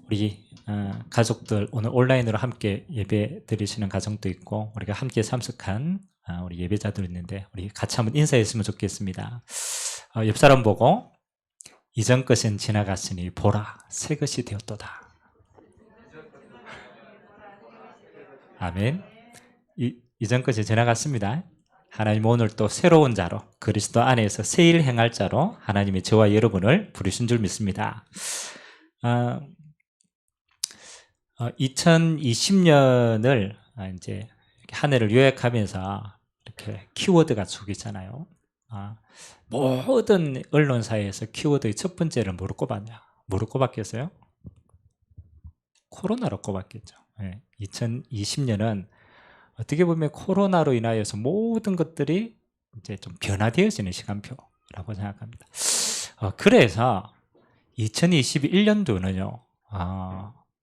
우리 가족들 오늘 온라인으로 함께 예배 드리시는 가정도 있고 우리가 함께 참석한 우리 예배자들 있는데 우리 같이 한번 인사했으면 좋겠습니다. 옆 사람 보고 이전 것은 지나갔으니 보라 새 것이 되었도다. 아멘. 이전 것이 지나갔습니다. 하나님 오늘 또 새로운 자로 그리스도 안에서 새 일 행할 자로 하나님이 저와 여러분을 부르신 줄 믿습니다. 2020년을 이제 한 해를 요약하면서 이렇게 키워드가 속이잖아요. 모든 언론사에서 키워드의 첫 번째를 뭐로 꼽았냐? 뭐로 꼽았겠어요? 코로나로 꼽았겠죠. 2020년은 어떻게 보면 코로나로 인하여서 모든 것들이 이제 좀 변화되어지는 시간표라고 생각합니다. 그래서 2021년도는요,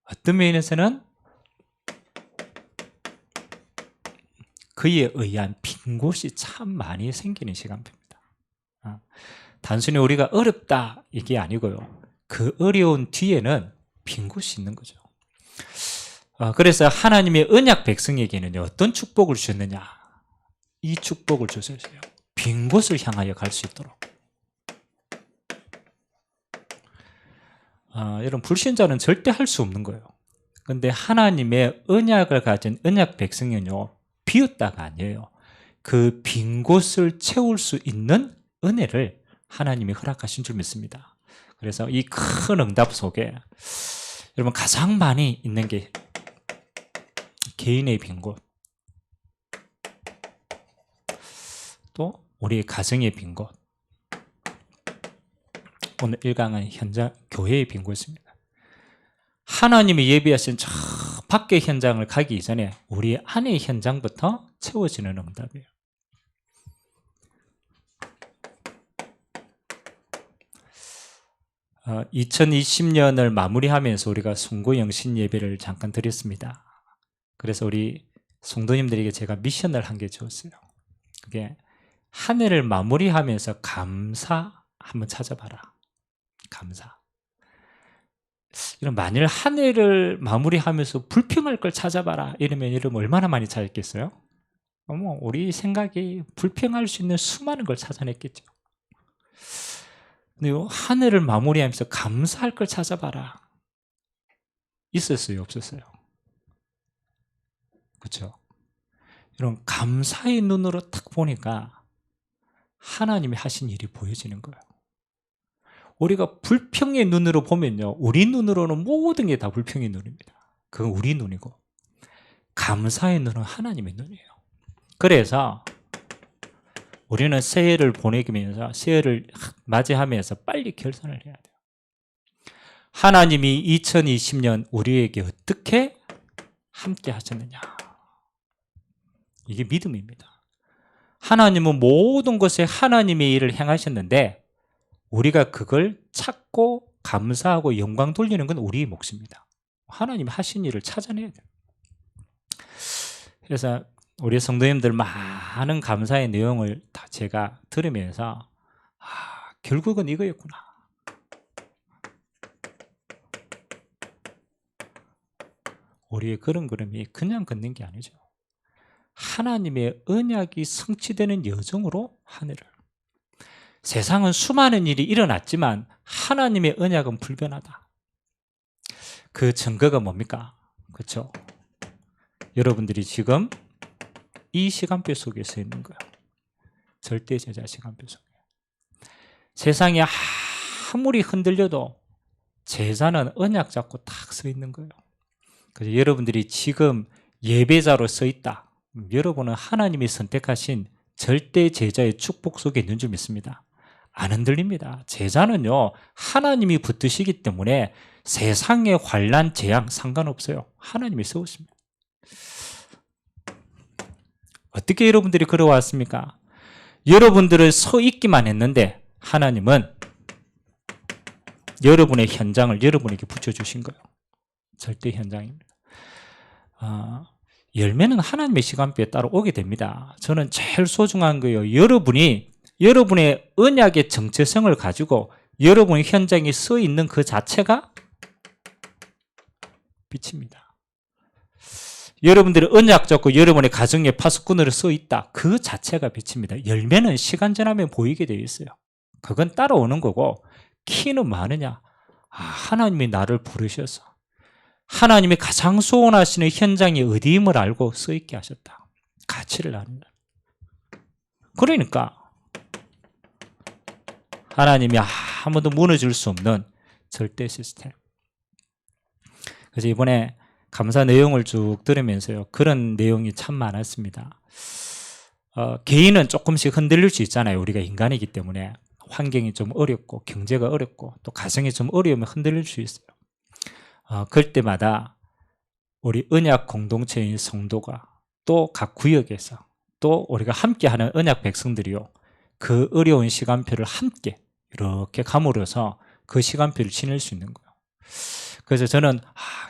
어떤 면에서는 그에 의한 빈 곳이 참 많이 생기는 시간표입니다. 단순히 우리가 어렵다 이게 아니고요. 그 어려운 뒤에는 빈 곳이 있는 거죠. 그래서 하나님의 언약 백성에게는 어떤 축복을 주셨느냐? 이 축복을 주셨어요. 빈 곳을 향하여 갈 수 있도록. 여러분 불신자는 절대 할 수 없는 거예요. 그런데 하나님의 언약을 가진 언약 백성은요, 비었다가 아니에요. 그 빈 곳을 채울 수 있는 은혜를 하나님이 허락하신 줄 믿습니다. 그래서 이 큰 응답 속에 여러분 가장 많이 있는 게 개인의 빈 곳, 또 우리 가정의 빈 곳, 오늘 1강은 현장 교회의 빈 곳입니다. 하나님이 예비하신 저 밖의 현장을 가기 이전에 우리 안의 현장부터 채워지는 응답이에요. 어, 2020년을 마무리하면서 우리가 송구영신 예배를 잠깐 드렸습니다. 그래서 우리 성도님들에게 제가 미션을 한 개 주었어요. 그게 한 해를 마무리하면서 감사 한번 찾아봐라. 감사. 이런 만일 한 해를 마무리하면서 불평할 걸 찾아봐라 이러면 여러분 얼마나 많이 찾았겠어요? 우리 생각이 불평할 수 있는 수많은 걸 찾아냈겠죠. 근데 한 해를 마무리하면서 감사할 걸 찾아봐라. 있었어요? 없었어요? 그렇죠? 이런 감사의 눈으로 딱 보니까 하나님이 하신 일이 보여지는 거예요. 우리가 불평의 눈으로 보면요, 우리 눈으로는 모든 게 다 불평의 눈입니다. 그건 우리 눈이고 감사의 눈은 하나님의 눈이에요. 그래서 우리는 새해를 보내면서 새해를 맞이하면서 빨리 결단을 해야 돼요. 하나님이 2020년 우리에게 어떻게 함께 하셨느냐, 이게 믿음입니다. 하나님은 모든 것에 하나님의 일을 행하셨는데 우리가 그걸 찾고 감사하고 영광 돌리는 건 우리의 몫입니다. 하나님이 하신 일을 찾아내야 돼요. 그래서 우리 성도님들 많은 감사의 내용을 다 제가 들으면서 결국은 이거였구나. 우리의 걸음걸음이 그냥 걷는 게 아니죠. 하나님의 언약이 성취되는 여정으로 한 해를. 세상은 수많은 일이 일어났지만 하나님의 언약은 불변하다. 그 증거가 뭡니까? 그렇죠? 여러분들이 지금 이 시간표 속에 서 있는 거예요. 절대 제자 시간표 속에. 세상이 아무리 흔들려도 제자는 언약 잡고 딱 서 있는 거예요. 그래서 여러분들이 지금 예배자로 서 있다. 여러분은 하나님이 선택하신 절대 제자의 축복 속에 있는 줄 믿습니다. 안 흔들립니다. 제자는요, 하나님이 붙드시기 때문에 세상의 환난, 재앙 상관없어요. 하나님이 세우십니다. 어떻게 여러분들이 걸어왔습니까? 여러분들은 서 있기만 했는데 하나님은 여러분의 현장을 여러분에게 붙여주신 거예요. 절대 현장입니다. 열매는 하나님의 시간표에 따라 오게 됩니다. 저는 제일 소중한 거예요. 여러분의 언약의 정체성을 가지고 여러분의 현장에 서 있는 그 자체가 비칩니다. 여러분들이 언약 잡고 여러분의 가정에 파수꾼으로 써 있다. 그 자체가 빛입니다. 열매는 시간 지나면 보이게 되어 있어요. 그건 따라오는 거고, 키는 많으냐? 하나님이 나를 부르셔서 하나님이 가장 소원하시는 현장이 어디임을 알고 써 있게 하셨다. 가치를 아는. 그러니까 하나님이 아무도 무너질 수 없는 절대 시스템. 그래서 이번에 감사 내용을 쭉 들으면서요, 그런 내용이 참 많았습니다. 개인은 조금씩 흔들릴 수 있잖아요. 우리가 인간이기 때문에 환경이 좀 어렵고 경제가 어렵고 또 가정이 좀 어려우면 흔들릴 수 있어요. 그럴 때마다 우리 언약 공동체인 성도가 또 각 구역에서 또 우리가 함께하는 언약 백성들이요, 그 어려운 시간표를 함께 이렇게 감으로써 그 시간표를 지낼 수 있는 거예요. 그래서 저는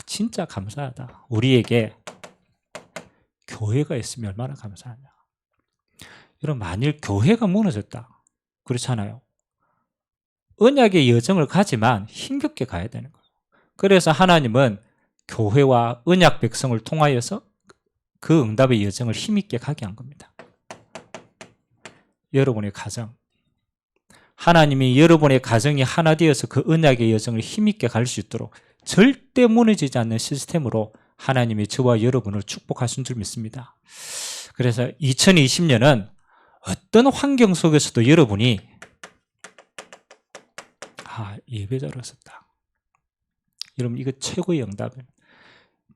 진짜 감사하다. 우리에게 교회가 있으면 얼마나 감사하냐. 여러분, 만일 교회가 무너졌다, 그렇잖아요. 언약의 여정을 가지만 힘겹게 가야 되는 거예요. 그래서 하나님은 교회와 언약 백성을 통하여서 그 응답의 여정을 힘있게 가게 한 겁니다. 여러분의 가정, 하나님이 여러분의 가정이 하나 되어서 그 언약의 여정을 힘있게 갈 수 있도록 절대 무너지지 않는 시스템으로 하나님이 저와 여러분을 축복하신 줄 믿습니다. 그래서 2020년은 어떤 환경 속에서도 여러분이 예배자로 섰다. 여러분, 이거 최고의 응답입니다.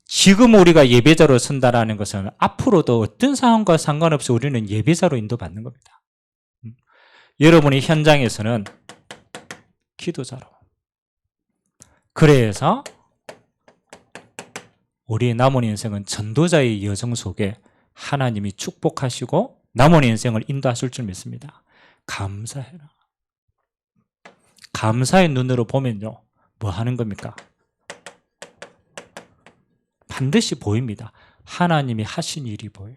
지금 우리가 예배자로 선다라는 것은 앞으로도 어떤 상황과 상관없이 우리는 예배자로 인도받는 겁니다. 여러분이 현장에서는 기도자로. 그래서 우리의 남은 인생은 전도자의 여정 속에 하나님이 축복하시고 남은 인생을 인도하실 줄 믿습니다. 감사해라. 감사의 눈으로 보면요, 뭐 하는 겁니까? 반드시 보입니다. 하나님이 하신 일이 보여요.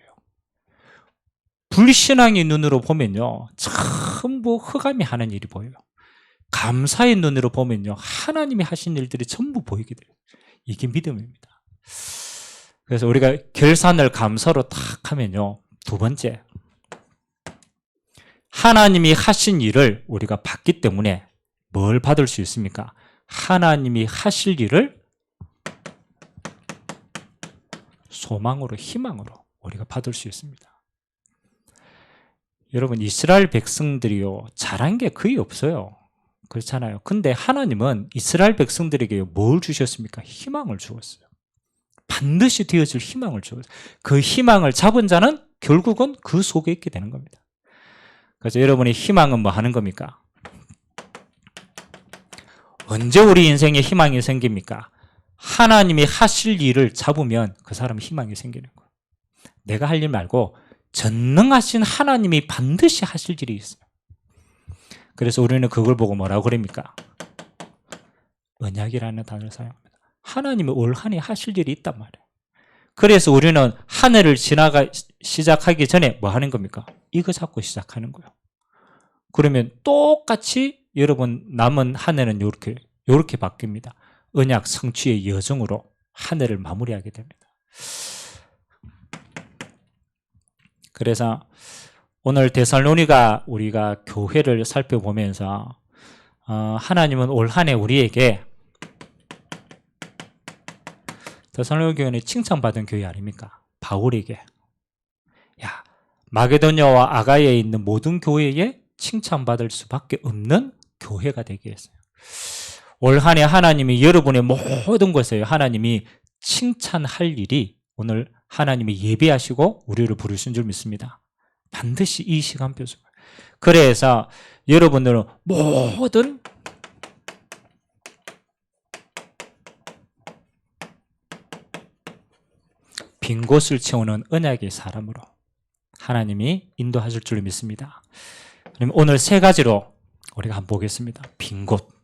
불신앙의 눈으로 보면요, 전부 흑암이 하는 일이 보여요. 감사의 눈으로 보면요, 하나님이 하신 일들이 전부 보이게 돼요. 이게 믿음입니다. 그래서 우리가 결산을 감사로 탁 하면요, 두 번째, 하나님이 하신 일을 우리가 받기 때문에 뭘 받을 수 있습니까? 하나님이 하실 일을 소망으로, 희망으로 우리가 받을 수 있습니다. 여러분, 이스라엘 백성들이요, 잘한 게 거의 없어요. 그렇잖아요. 근데 하나님은 이스라엘 백성들에게 뭘 주셨습니까? 희망을 주었어요. 반드시 되어질 희망을 주었어요. 그 희망을 잡은 자는 결국은 그 속에 있게 되는 겁니다. 그래서 여러분의 희망은 뭐 하는 겁니까? 언제 우리 인생에 희망이 생깁니까? 하나님이 하실 일을 잡으면 그 사람은 희망이 생기는 거예요. 내가 할 일 말고 전능하신 하나님이 반드시 하실 일이 있어요. 그래서 우리는 그걸 보고 뭐라고 그럽니까? 언약이라는 단어를 사용합니다. 하나님이 올 한 해 하실 일이 있단 말이에요. 그래서 우리는 한 해를 시작하기 전에 뭐 하는 겁니까? 이거 잡고 시작하는 거예요. 그러면 똑같이 여러분 남은 한 해는 이렇게 바뀝니다. 언약 성취의 여정으로 한 해를 마무리하게 됩니다. 그래서 오늘 데살로니가 우리가 교회를 살펴보면서 하나님은 올 한 해 우리에게, 데살로니 교회는 칭찬받은 교회 아닙니까? 바울에게 마게도냐와 아가야에 있는 모든 교회에 칭찬받을 수밖에 없는 교회가 되게 했어요. 올 한 해 하나님이 여러분의 모든 것에 하나님이 칭찬할 일이 오늘 하나님이 예배하시고 우리를 부르신 줄 믿습니다. 반드시 이 시간표 속에. 그래서 여러분들은 모든 빈 곳을 채우는 언약의 사람으로 하나님이 인도하실 줄 믿습니다. 그럼 오늘 세 가지로 우리가 한번 보겠습니다. 빈 곳.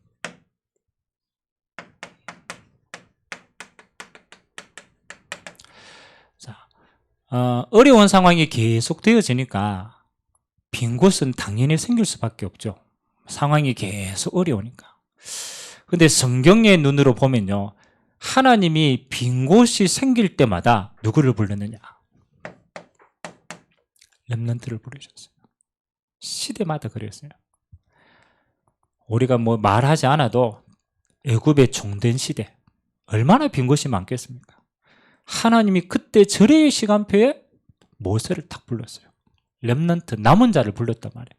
어려운 상황이 계속 되어지니까 빈 곳은 당연히 생길 수밖에 없죠. 상황이 계속 어려우니까. 근데 성경의 눈으로 보면요, 하나님이 빈 곳이 생길 때마다 누구를 부르느냐? 렘넌트를 부르셨어요. 시대마다 그랬어요. 우리가 뭐 말하지 않아도 애굽의 종된 시대 얼마나 빈 곳이 많겠습니까? 하나님이 그때 절의 시간표에 모세를 딱 불렀어요. 렘넌트, 남은 자를 불렀단 말이에요.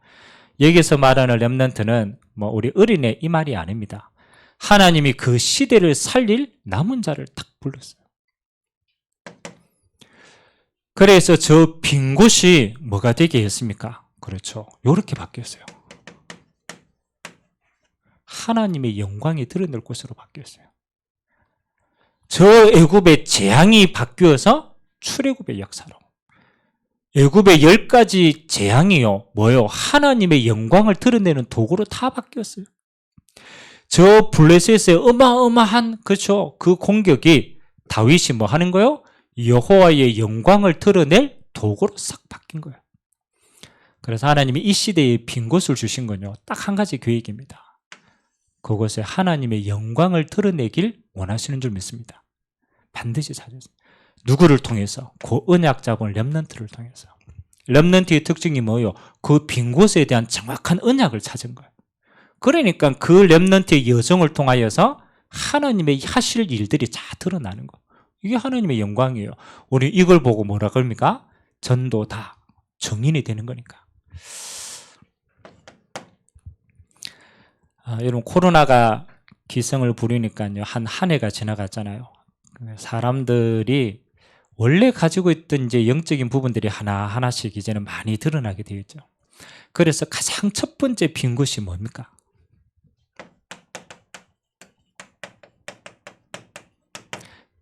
여기서 말하는 렘넌트는 뭐 우리 어린애 이 말이 아닙니다. 하나님이 그 시대를 살릴 남은 자를 딱 불렀어요. 그래서 저 빈 곳이 뭐가 되게 했습니까? 그렇죠. 이렇게 바뀌었어요. 하나님의 영광이 드러날 곳으로 바뀌었어요. 저 애굽의 재앙이 바뀌어서 출애굽의 역사로. 애굽의 10가지 재앙이요. 뭐요? 하나님의 영광을 드러내는 도구로 다 바뀌었어요. 저 블레셋의 어마어마한 그렇죠. 그 공격이 다윗이 뭐 하는 거요? 여호와의 영광을 드러낼 도구로 싹 바뀐 거예요. 그래서 하나님이 이 시대에 빈 곳을 주신 건요. 딱 한 가지 계획입니다. 그곳에 하나님의 영광을 드러내길 원하시는 줄 믿습니다. 반드시 찾으세요. 누구를 통해서? 그 언약 잡은 렘넌트를 통해서. 렘넌트의 특징이 뭐예요? 그 빈 곳에 대한 정확한 언약을 찾은 거예요. 그러니까 그 렘넌트의 여정을 통하여서 하나님의 하실 일들이 다 드러나는 거예요. 이게 하나님의 영광이에요. 우리 이걸 보고 뭐라 그럽니까? 전도다. 정인이 되는 거니까. 여러분 코로나가 기승을 부리니까요. 한 해가 지나갔잖아요. 사람들이 원래 가지고 있던 이제 영적인 부분들이 하나하나씩 이제는 많이 드러나게 되었죠. 그래서 가장 첫 번째 빈 곳이 뭡니까?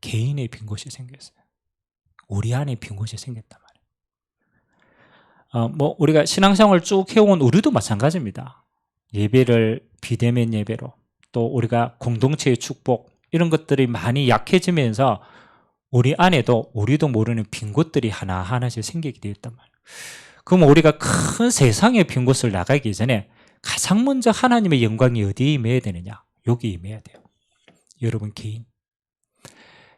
개인의 빈 곳이 생겼어요. 우리 안에 빈 곳이 생겼단 말이에요. 뭐 우리가 신앙생활을 쭉 해온 우리도 마찬가지입니다. 예배를 비대면 예배로 또 우리가 공동체의 축복 이런 것들이 많이 약해지면서 우리 안에도 우리도 모르는 빈 곳들이 하나하나씩 생기게 되었단 말이에요. 그럼 우리가 큰 세상의 빈 곳을 나가기 전에 가장 먼저 하나님의 영광이 어디에 임해야 되느냐? 여기 임해야 돼요. 여러분 개인.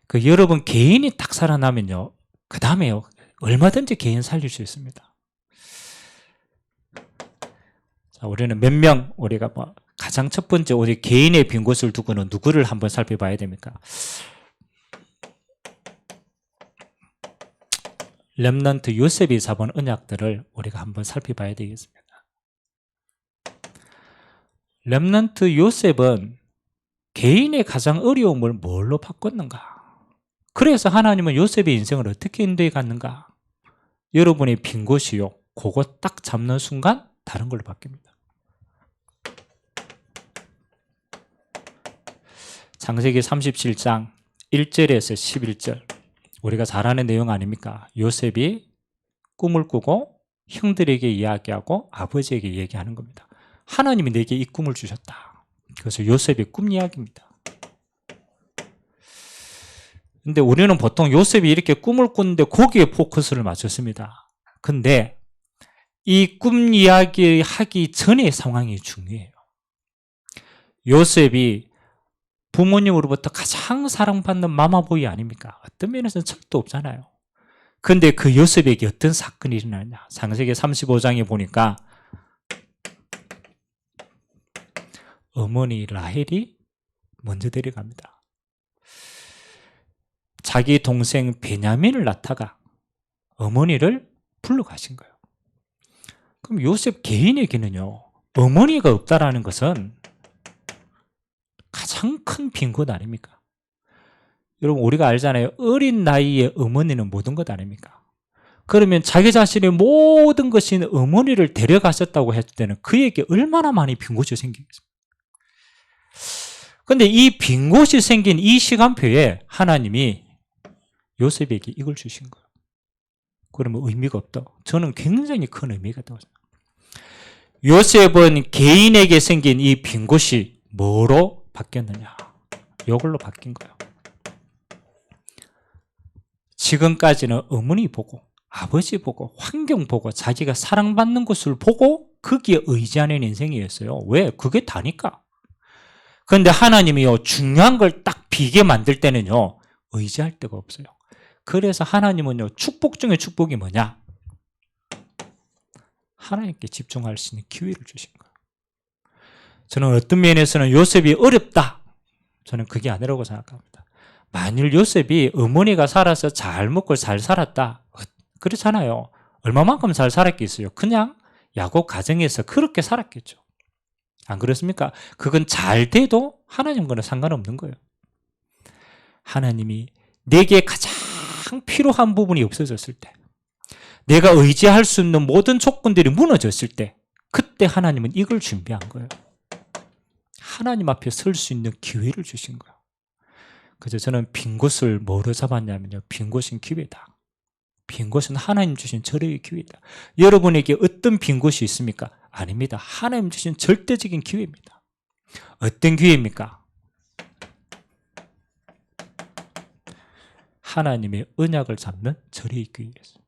그 여러분 개인이 딱 살아나면요. 그 다음에요. 얼마든지 개인 살릴 수 있습니다. 자, 우리는 몇 명, 우리가 뭐 가장 첫 번째 우리 개인의 빈 곳을 두고는 누구를 한번 살펴봐야 됩니까? 렘넌트 요셉이 잡은 언약들을 우리가 한번 살펴봐야 되겠습니다. 렘넌트 요셉은 개인의 가장 어려움을 뭘로 바꿨는가? 그래서 하나님은 요셉의 인생을 어떻게 인도해 갔는가? 여러분의 빈 곳이요. 그거 딱 잡는 순간 다른 걸로 바뀝니다. 창세기 37장 1절에서 11절 우리가 잘 아는 내용 아닙니까? 요셉이 꿈을 꾸고 형들에게 이야기하고 아버지에게 얘기하는 겁니다. 하나님이 내게 이 꿈을 주셨다. 그래서 요셉의 꿈 이야기입니다. 근데 우리는 보통 요셉이 이렇게 꿈을 꾸는데 거기에 포커스를 맞췄습니다. 근데 이 꿈 이야기 하기 전의 상황이 중요해요. 요셉이 부모님으로부터 가장 사랑받는 마마보이 아닙니까? 어떤 면에서는 철도 없잖아요. 근데 그 요셉에게 어떤 사건이 일어나냐? 창세기 35장에 보니까 어머니 라헬이 먼저 데려갑니다. 자기 동생 베냐민을 낳다가 어머니를 불러가신 거예요. 그럼 요셉 개인에게는요, 어머니가 없다라는 것은 가장 큰 빈 곳 아닙니까? 여러분 우리가 알잖아요. 어린 나이에 어머니는 모든 것 아닙니까? 그러면 자기 자신의 모든 것이 어머니를 데려가셨다고 했을 때는 그에게 얼마나 많이 빈 곳이 생기겠습니까? 그런데 이 빈 곳이 생긴 이 시간표에 하나님이 요셉에게 이걸 주신 거예요. 그러면 의미가 없다. 저는 굉장히 큰 의미가 있다고 생각합니다. 요셉은 개인에게 생긴 이 빈 곳이 뭐로 바뀌었느냐? 이걸로 바뀐 거예요. 지금까지는 어머니 보고 아버지 보고 환경 보고 자기가 사랑받는 것을 보고 거기에 의지하는 인생이었어요. 왜? 그게 다니까. 그런데 하나님이요 중요한 걸 딱 비게 만들 때는요, 의지할 데가 없어요. 그래서 하나님은요, 축복 중에 축복이 뭐냐? 하나님께 집중할 수 있는 기회를 주신 거예요. 저는 어떤 면에서는 요셉이 어렵다, 저는 그게 아니라고 생각합니다. 만일 요셉이 어머니가 살아서 잘 먹고 잘 살았다, 그렇잖아요. 얼마만큼 잘 살았겠어요? 그냥 야곱 가정에서 그렇게 살았겠죠. 안 그렇습니까? 그건 잘 돼도 하나님과는 상관없는 거예요. 하나님이 내게 가장 필요한 부분이 없어졌을 때, 내가 의지할 수 있는 모든 조건들이 무너졌을 때, 그때 하나님은 이걸 준비한 거예요. 하나님 앞에 설 수 있는 기회를 주신 거예요. 그래서 저는 빈 곳을 뭐로 잡았냐면요, 빈 곳은 기회다. 빈 곳은 하나님 주신 절호의 기회다. 여러분에게 어떤 빈 곳이 있습니까? 아닙니다. 하나님 주신 절대적인 기회입니다. 어떤 기회입니까? 하나님의 언약을 잡는 절호의 기회였어요.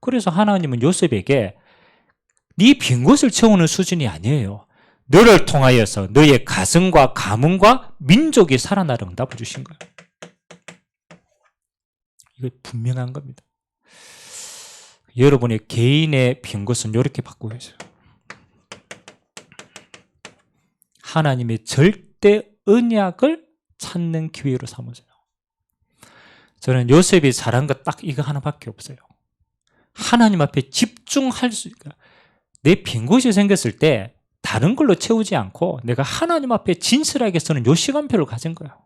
그래서 하나님은 요셉에게 네 빈 곳을 채우는 수준이 아니에요. 너를 통하여서 너의 가정과 가문과 민족이 살아나는 응답을 주신 거예요. 이거 분명한 겁니다. 여러분의 개인의 빈 곳은 이렇게 바꾸고 있어요. 하나님의 절대 언약을 찾는 기회로 삼으세요. 저는 요셉이 잘한 것 딱 이거 하나밖에 없어요. 하나님 앞에 집중할 수 있는, 내 빈 곳이 생겼을 때 다른 걸로 채우지 않고 내가 하나님 앞에 진실하게 서는 요 시간표를 가진 거예요.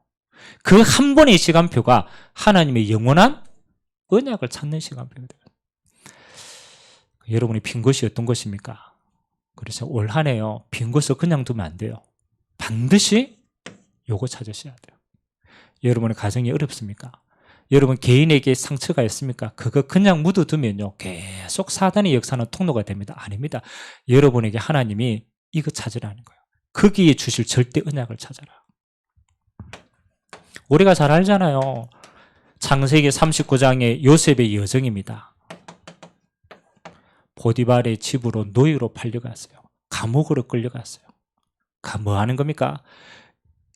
그 한 번의 시간표가 하나님의 영원한 언약을 찾는 시간표거든요. 여러분이 빈 곳이 어떤 것입니까? 그래서 올 한 해요, 빈 곳을 그냥 두면 안 돼요. 반드시 요거 찾으셔야 돼요. 여러분의 가정이 어렵습니까? 여러분 개인에게 상처가 있습니까? 그거 그냥 묻어두면요, 계속 사단의 역사는 통로가 됩니다. 아닙니다. 여러분에게 하나님이 이거 찾으라는 거예요. 거기에 주실 절대 언약을 찾아라. 우리가 잘 알잖아요. 창세기 39장의 요셉의 여정입니다. 보디발의 집으로 노예로 팔려갔어요. 감옥으로 끌려갔어요. 뭐 하는 겁니까?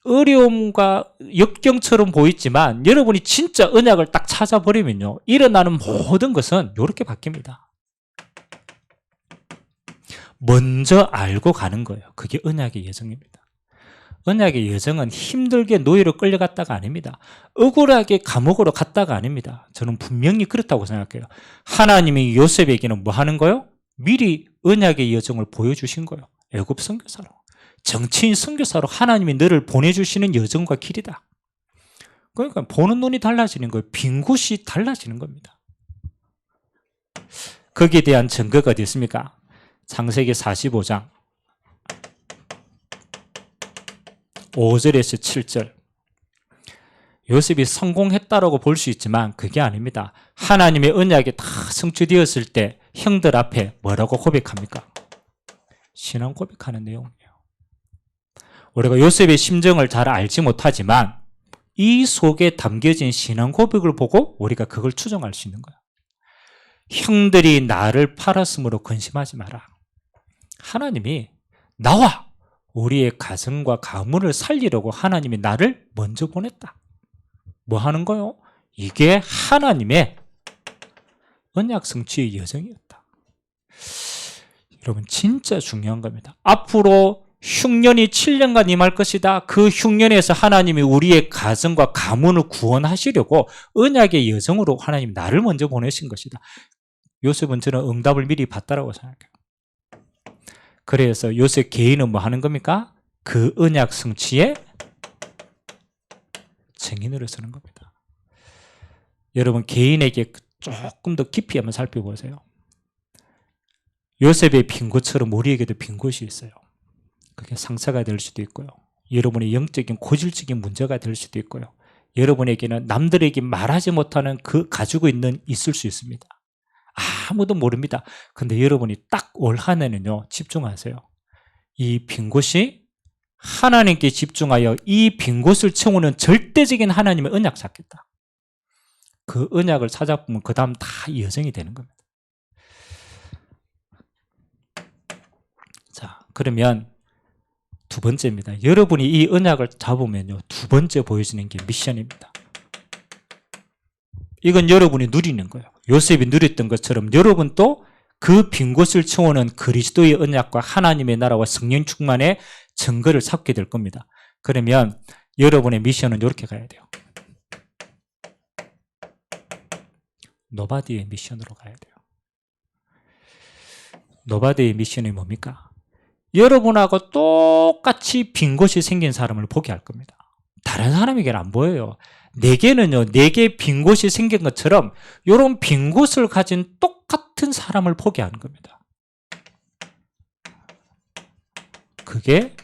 어려움과 역경처럼 보이지만 여러분이 진짜 언약을 딱 찾아버리면요, 일어나는 모든 것은 이렇게 바뀝니다. 먼저 알고 가는 거예요. 그게 언약의 여정입니다. 언약의 여정은 힘들게 노예로 끌려갔다가 아닙니다. 억울하게 감옥으로 갔다가 아닙니다. 저는 분명히 그렇다고 생각해요. 하나님이 요셉에게는 뭐 하는 거예요? 미리 언약의 여정을 보여주신 거예요. 애굽 선교사로, 정치인 선교사로 하나님이 너를 보내주시는 여정과 길이다. 그러니까 보는 눈이 달라지는 거예요. 빈 곳이 달라지는 겁니다. 거기에 대한 증거가 어디 있습니까? 창세기 45장 5절에서 7절. 요셉이 성공했다라고 볼 수 있지만 그게 아닙니다. 하나님의 언약이 다 성취되었을 때 형들 앞에 뭐라고 고백합니까? 신앙 고백하는 내용이에요. 우리가 요셉의 심정을 잘 알지 못하지만 이 속에 담겨진 신앙 고백을 보고 우리가 그걸 추정할 수 있는 거예요. 형들이 나를 팔았으므로 근심하지 마라. 하나님이 나와 우리의 가정과 가문을 살리려고 하나님이 나를 먼저 보냈다. 뭐 하는 거요? 이게 하나님의 언약 성취의 여정이었다. 여러분 진짜 중요한 겁니다. 앞으로 흉년이 7년간 임할 것이다. 그 흉년에서 하나님이 우리의 가정과 가문을 구원하시려고 언약의 여정으로 하나님이 나를 먼저 보내신 것이다. 요셉은 저는 응답을 미리 받다라고 생각해요. 그래서 요셉 개인은 뭐 하는 겁니까? 그 언약 성취의 증인으로 서는 겁니다. 여러분 개인에게 조금 더 깊이 한번 살펴보세요. 요셉의 빈 곳처럼 우리에게도 빈 곳이 있어요. 그게 상처가 될 수도 있고요. 여러분의 영적인 고질적인 문제가 될 수도 있고요. 여러분에게는 남들에게 말하지 못하는 그 가지고 있을 수 있습니다. 아무도 모릅니다. 근데 여러분이 딱 올 한 해는요, 집중하세요. 이 빈 곳이 하나님께 집중하여 이 빈 곳을 채우는 절대적인 하나님의 언약 찾겠다. 그 언약을 찾아보면 그 다음 다 여정이 되는 겁니다. 자, 그러면 두 번째입니다. 여러분이 이 언약을 잡으면요, 두 번째 보여지는 게 미션입니다. 이건 여러분이 누리는 거예요. 요셉이 누렸던 것처럼 여러분도 그 빈 곳을 채우는 그리스도의 언약과 하나님의 나라와 성령 충만의 증거를 찾게 될 겁니다. 그러면 여러분의 미션은 이렇게 가야 돼요. 노바디의 미션으로 가야 돼요. 노바디의 미션이 뭡니까? 여러분하고 똑같이 빈 곳이 생긴 사람을 보게 할 겁니다. 다른 사람에게는 안 보여요. 내게는요, 내게 빈 곳이 생긴 것처럼 이런 빈 곳을 가진 똑같은 사람을 보게 하는 겁니다. 그게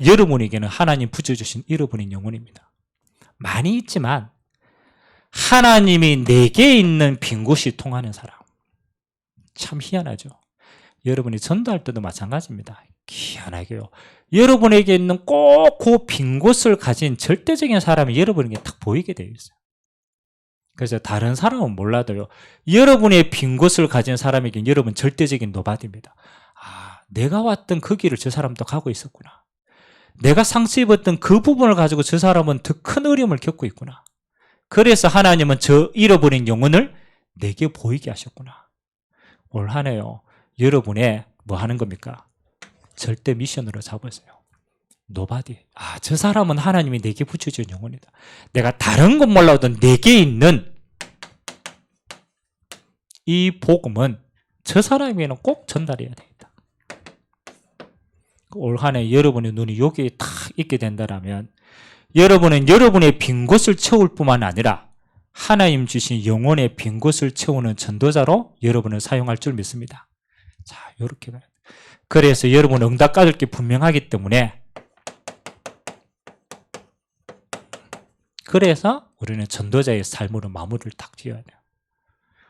여러분에게는 하나님 부여주신 잃어버린 영혼입니다. 많이 있지만 하나님이 내게 있는 빈 곳이 통하는 사람. 참 희한하죠. 여러분이 전도할 때도 마찬가지입니다. 희한하게요. 여러분에게 있는 꼭 그 빈 곳을 가진 절대적인 사람이 여러분에게 딱 보이게 되어 있어요. 그래서 다른 사람은 몰라도요, 여러분의 빈 곳을 가진 사람에게 여러분 절대적인 노바디입니다. 아, 내가 왔던 그 길을 저 사람도 가고 있었구나. 내가 상처 입었던 그 부분을 가지고 저 사람은 더 큰 어려움을 겪고 있구나. 그래서 하나님은 저 잃어버린 영혼을 내게 보이게 하셨구나. 올 한 해요, 여러분의 뭐 하는 겁니까? 절대 미션으로 잡으세요. 노바디. 아, 저 사람은 하나님이 내게 붙여준 영혼이다. 내가 다른 건 몰라도 내게 있는 이 복음은 저 사람에게는 꼭 전달해야 되겠다. 올 한 해 여러분의 눈이 여기에 딱 있게 된다면 여러분은 여러분의 빈 곳을 채울 뿐만 아니라 하나님 주신 영혼의 빈 곳을 채우는 전도자로 여러분을 사용할 줄 믿습니다. 자, 이렇게 봐요. 그래서 여러분 응답 받을 게 분명하기 때문에, 그래서 우리는 전도자의 삶으로 마무리를 딱 지어야 돼요.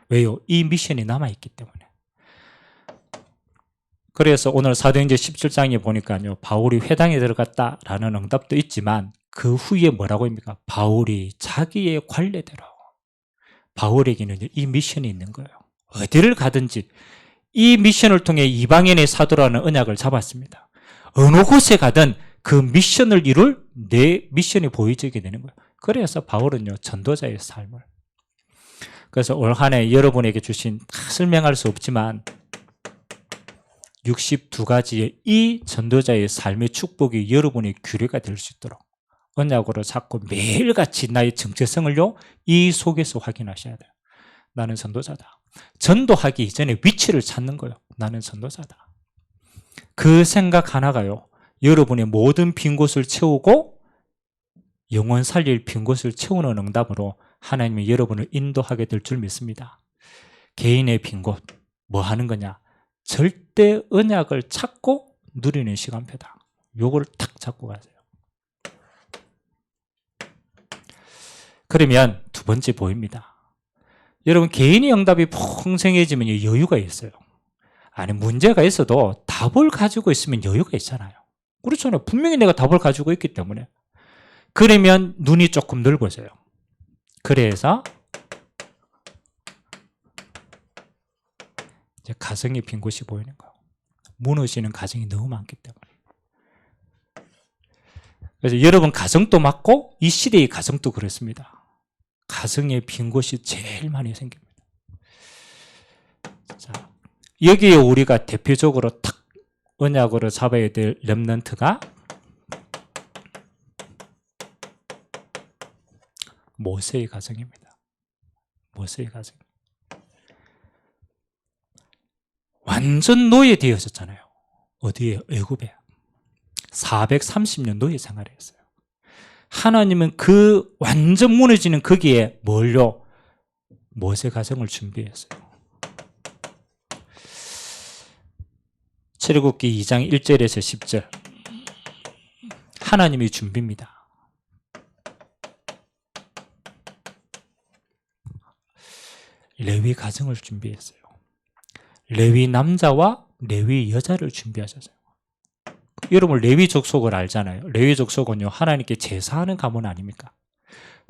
왜요? 이 미션이 남아있기 때문에. 그래서 오늘 사도행전 17장에 보니까요, 바울이 회당에 들어갔다라는 응답도 있지만 그 후에 뭐라고 합니까? 바울이 자기의 관례대로, 바울에게는 이 미션이 있는 거예요. 어디를 가든지 이 미션을 통해 이방인의 사도라는 언약을 잡았습니다. 어느 곳에 가든 그 미션을 이룰 내 미션이 보여지게 되는 거예요. 그래서 바울은요, 전도자의 삶을. 그래서 올 한 해 여러분에게 주신, 설명할 수 없지만 62가지의 이 전도자의 삶의 축복이 여러분의 규례가 될 수 있도록 언약으로 잡고 매일같이 나의 정체성을요, 이 속에서 확인하셔야 돼요. 나는 전도자다. 전도하기 이전에 위치를 찾는 거예요. 나는 전도자다. 그 생각 하나가요, 여러분의 모든 빈 곳을 채우고 영혼 살릴 빈 곳을 채우는 응답으로 하나님이 여러분을 인도하게 될 줄 믿습니다. 개인의 빈 곳, 뭐 하는 거냐? 절대 언약을 찾고 누리는 시간표다. 요걸 탁 잡고 가세요. 그러면 두 번째 보입니다. 여러분, 개인의 응답이 풍성해지면 여유가 있어요. 아니, 문제가 있어도 답을 가지고 있으면 여유가 있잖아요. 그렇잖아요. 분명히 내가 답을 가지고 있기 때문에. 그러면 눈이 조금 넓어져요. 그래서 이제 가정의 빈 곳이 보이는 거예요. 무너지는 가정이 너무 많기 때문에. 그래서 여러분 가정도 맞고 이 시대의 가정도 그렇습니다. 가정의 빈 곳이 제일 많이 생깁니다. 자, 여기에 우리가 대표적으로 탁 언약으로 잡아야 될 렘넌트가 모세의 가정입니다. 모세의 가정. 완전 노예되어졌잖아요. 어디에? 애굽에. 430년 노예 생활했어요. 하나님은 그 완전 무너지는 거기에 뭘요? 모세 가정을 준비했어요. 출애굽기 2장 1절에서 10절. 하나님의 준비입니다. 레위 가정을 준비했어요. 레위 남자와 레위 여자를 준비하셨어요. 여러분 레위 족속을 알잖아요. 레위 족속은요, 하나님께 제사하는 가문 아닙니까?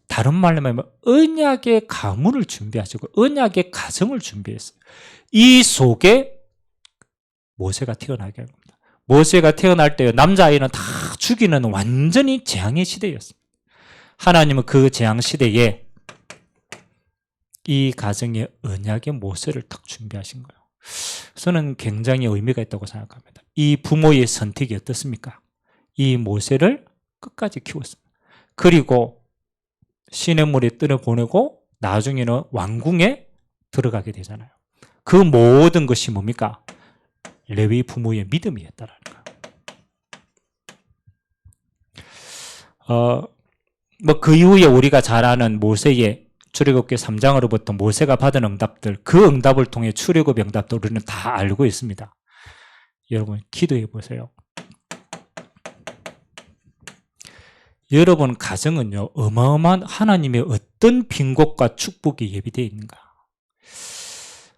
다른 말로 하면 언약의 가문을 준비하시고 언약의 가정을 준비했어요. 이 속에 모세가 태어나게 합니다. 모세가 태어날 때 남자아이는 다 죽이는 완전히 재앙의 시대였습니다. 하나님은 그 재앙 시대에 이 가정의 언약의 모세를 딱 준비하신 거예요. 저는 굉장히 의미가 있다고 생각합니다. 이 부모의 선택이 어떻습니까? 이 모세를 끝까지 키웠습니다. 그리고 시냇물에 떠내보내고 나중에는 왕궁에 들어가게 되잖아요. 그 모든 것이 뭡니까? 레위 부모의 믿음이었다라는 거예요. 그 이후에 우리가 잘 아는 모세의 출애굽기 3장으로부터 모세가 받은 응답들, 그 응답을 통해 출애굽 응답도 우리는 다 알고 있습니다. 여러분 기도해 보세요. 여러분 가정은요, 어마어마한 하나님의 어떤 빈곳과 축복이 예비되어 있는가.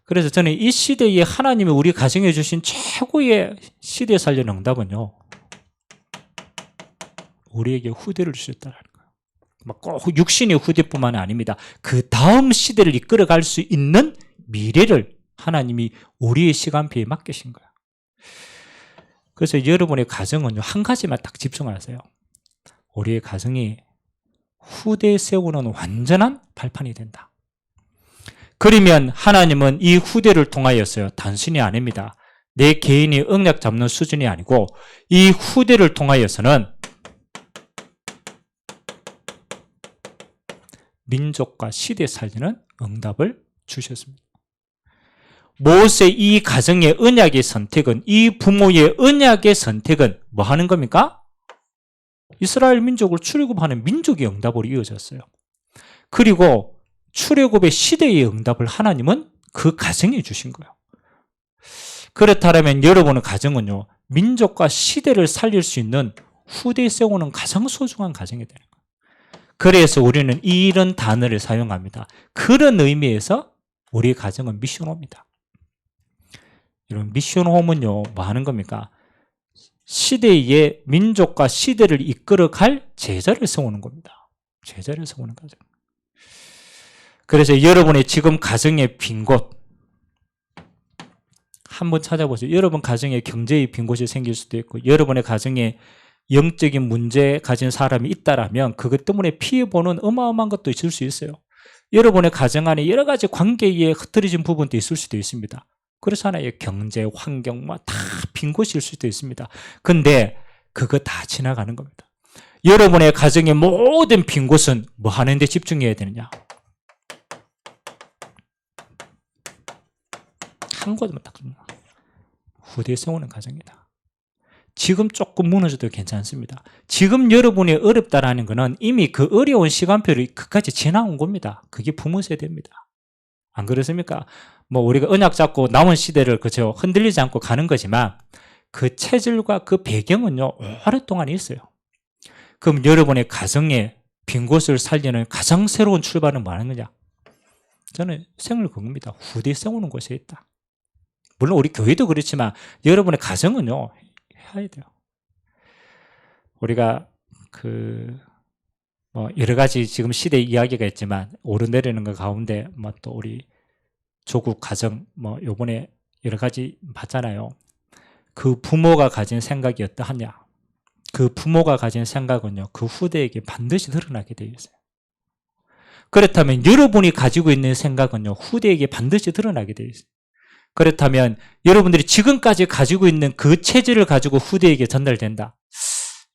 그래서 저는 이 시대에 하나님이 우리 가정에 주신 최고의 시대 살린 응답은요, 우리에게 후대를 주셨다는 거예요. 꼭 육신의 후대뿐만 아닙니다. 그 다음 시대를 이끌어갈 수 있는 미래를 하나님이 우리의 시간표에 맡기신 거예요. 그래서 여러분의 가정은요, 한 가지만 딱 집중하세요. 우리의 가정이 후대에 세우는 완전한 발판이 된다. 그러면 하나님은 이 후대를 통하여서요, 단순히 아닙니다. 내 개인이 언약 잡는 수준이 아니고 이 후대를 통하여서는 민족과 시대 살리는 응답을 주셨습니다. 모세 이 가정의 언약의 선택은, 이 부모의 언약의 선택은 뭐 하는 겁니까? 이스라엘 민족을 출애굽하는 민족의 응답으로 이어졌어요. 그리고 출애굽의 시대의 응답을 하나님은 그 가정에 주신 거예요. 그렇다면 여러분의 가정은요, 민족과 시대를 살릴 수 있는 후대에 세우는 가장 소중한 가정이 되는 거예요. 그래서 우리는 이런 단어를 사용합니다. 그런 의미에서 우리 가정은 미션홈입니다. 여러분, 미션홈은요, 뭐 하는 겁니까? 시대의 민족과 시대를 이끌어갈 제자를 세우는 겁니다. 제자를 세우는 가정. 그래서 여러분의 지금 가정의 빈 곳 한번 찾아보세요. 여러분 가정에 경제의 빈 곳이 생길 수도 있고, 여러분의 가정에 영적인 문제 가진 사람이 있다라면 그것 때문에 피해보는 어마어마한 것도 있을 수 있어요. 여러분의 가정 안에 여러 가지 관계에 흐트러진 부분도 있을 수도 있습니다. 그래서 하나의 경제, 환경, 다 빈 곳일 수도 있습니다. 근데 그거 다 지나가는 겁니다. 여러분의 가정의 모든 빈 곳은 뭐 하는 데 집중해야 되느냐? 한 곳만 딱 후대에 세우는 가정이다. 지금 조금 무너져도 괜찮습니다. 지금 여러분이 어렵다라는 것은 이미 그 어려운 시간표를 끝까지 지나온 겁니다. 그게 부모 세대입니다. 안 그렇습니까? 우리가 언약 잡고 남은 시대를 그저 흔들리지 않고 가는 거지만 그 체질과 그 배경은요, 오랫동안 있어요. 그럼 여러분의 가정의 빈 곳을 살리는 가장 새로운 출발은 뭐 하는 거냐? 저는 생을 그겁니다. 후대에 세우는 곳에 있다. 물론 우리 교회도 그렇지만 여러분의 가정은요, 해야 돼요. 우리가 여러 가지 지금 시대 이야기가 있지만 오르내리는 것 가운데 또 우리 조국 가정 요번에 여러 가지 봤잖아요. 그 부모가 가진 생각이 어떠하냐? 그 부모가 가진 생각은요, 그 후대에게 반드시 드러나게 되어 있어요. 그렇다면 여러분이 가지고 있는 생각은요, 후대에게 반드시 드러나게 되어 있어요. 그렇다면 여러분들이 지금까지 가지고 있는 그 체질을 가지고 후대에게 전달된다.